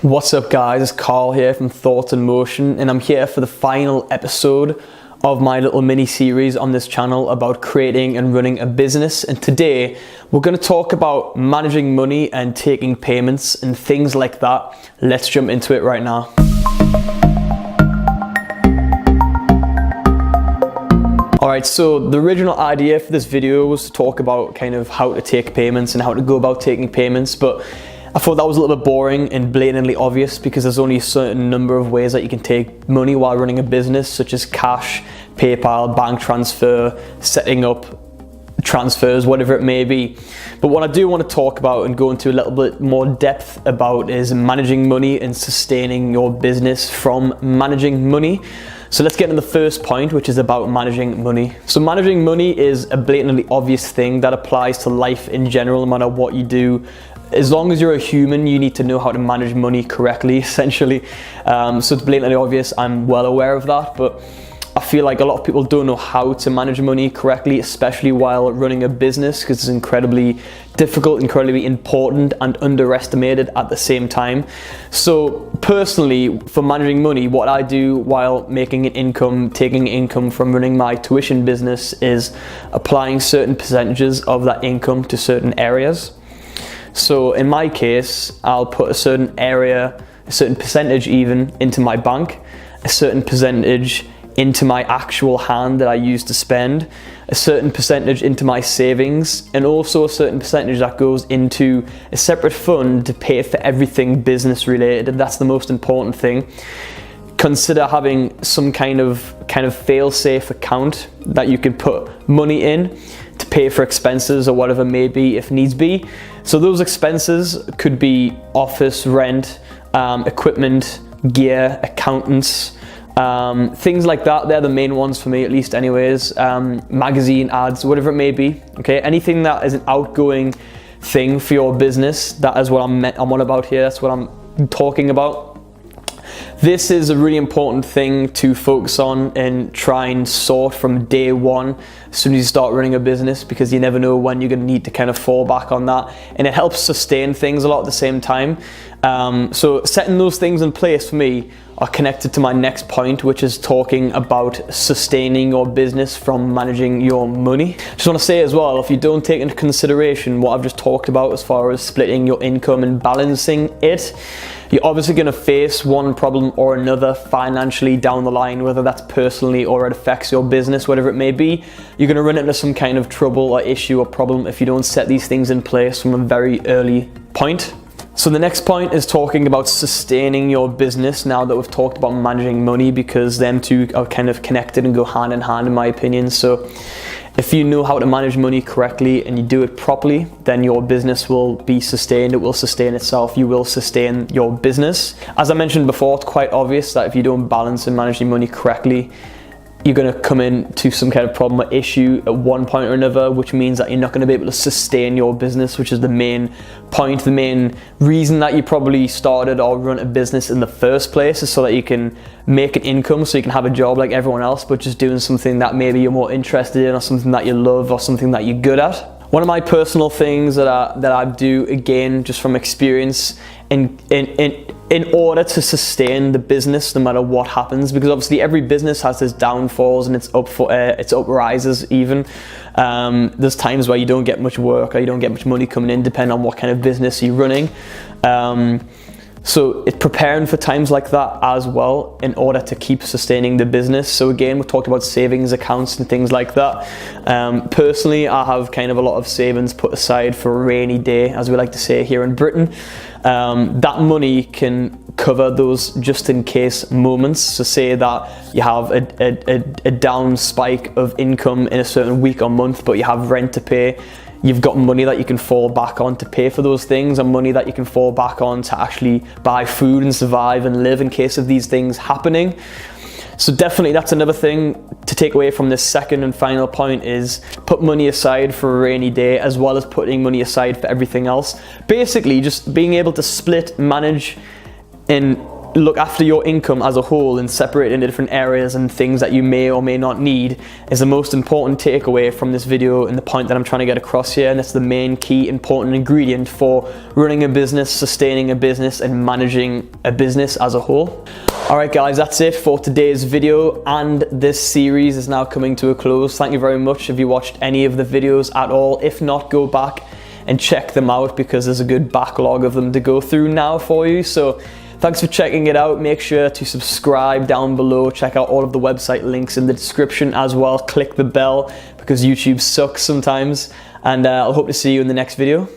What's up guys, it's Carl here from Thoughts in Motion, and I'm here for the final episode of my little mini series on this channel about creating and running a business. And today we're going to talk about managing money and taking payments and things like that. Let's jump into it right now. Alright, so the original idea for this video was to talk about kind of how to take payments and how to go about taking payments, but I thought that was a little bit boring and blatantly obvious because there's only a certain number of ways that you can take money while running a business, such as cash, PayPal, bank transfer, setting up transfers, whatever it may be. But what I do want to talk about and go into a little bit more depth about is managing money and sustaining your business from managing money. So let's get into the first point, which is about managing money. So managing money is a blatantly obvious thing that applies to life in general, no matter what you do. As long as you're a human, you need to know how to manage money correctly, essentially. So it's blatantly obvious, I'm well aware of that, but I feel like a lot of people don't know how to manage money correctly, especially while running a business, because it's incredibly difficult, incredibly important, and underestimated at the same time. So personally, for managing money, what I do while making an income, taking income from running my tuition business, is applying certain percentages of that income to certain areas. So in my case, I'll put a certain area, a certain percentage even, into my bank, a certain percentage into my actual hand that I use to spend, a certain percentage into my savings, and also a certain percentage that goes into a separate fund to pay for everything business related. And that's the most important thing. Consider having some kind of fail-safe account that you can put money in to pay for expenses or whatever may be if needs be. So those expenses could be office rent, equipment, gear, accountants, things like that. They're the main ones for me, at least anyways. Magazine ads, whatever it may be. Okay, anything that is an outgoing thing for your business, that is what I'm on about here. That's what I'm talking about. This is a really important thing to focus on and try and sort from day one as soon as you start running a business, because you never know when you're going to need to kind of fall back on that, and it helps sustain things a lot at the same time. So setting those things in place for me are connected to my next point, which is talking about sustaining your business from managing your money. Just want to say as well, if you don't take into consideration what I've just talked about as far as splitting your income and balancing it, you're obviously going to face one problem or another financially down the line, whether that's personally or it affects your business, whatever it may be. You're going to run into some kind of trouble or issue or problem if you don't set these things in place from a very early point. So the next point is talking about sustaining your business, now that we've talked about managing money, because them two are kind of connected and go hand in hand in my opinion. So if you know how to manage money correctly and you do it properly, then your business will be sustained. It will sustain itself. You will sustain your business. As I mentioned before, it's quite obvious that if you don't balance and manage your money correctly, you're going to come into some kind of problem or issue at one point or another, which means that you're not going to be able to sustain your business, which is the main point, the main reason that you probably started or run a business in the first place, is so that you can make an income, so you can have a job like everyone else, but just doing something that maybe you're more interested in, or something that you love, or something that you're good at. One of my personal things that I do, again, just from experience, in order to sustain the business no matter what happens, because obviously every business has its downfalls and its uprises even. There's times where you don't get much work or you don't get much money coming in, depending on what kind of business you're running. So it's preparing for times like that as well in order to keep sustaining the business. So again, we talked about savings accounts and things like that. Personally, I have kind of a lot of savings put aside for a rainy day, as we like to say here in Britain. That money can cover those just in case moments. So say that you have a down spike of income in a certain week or month, but you have rent to pay. You've got money that you can fall back on to pay for those things, and money that you can fall back on to actually buy food and survive and live in case of these things happening. So definitely that's another thing to take away from this second and final point, is put money aside for a rainy day, as well as putting money aside for everything else. Basically just being able to split, manage, and look after your income as a whole and separate it into different areas and things that you may or may not need is the most important takeaway from this video and the point that I'm trying to get across here. And it's the main key important ingredient for running a business, sustaining a business, and managing a business as a whole. Alright guys, that's it for today's video, and this series is now coming to a close. Thank you very much if you watched any of the videos at all. If not, go back and check them out because there's a good backlog of them to go through now for you. So thanks for checking it out. Make sure to subscribe down below. Check out all of the website links in the description as well. Click the bell because YouTube sucks sometimes. And I'll hope to see you in the next video.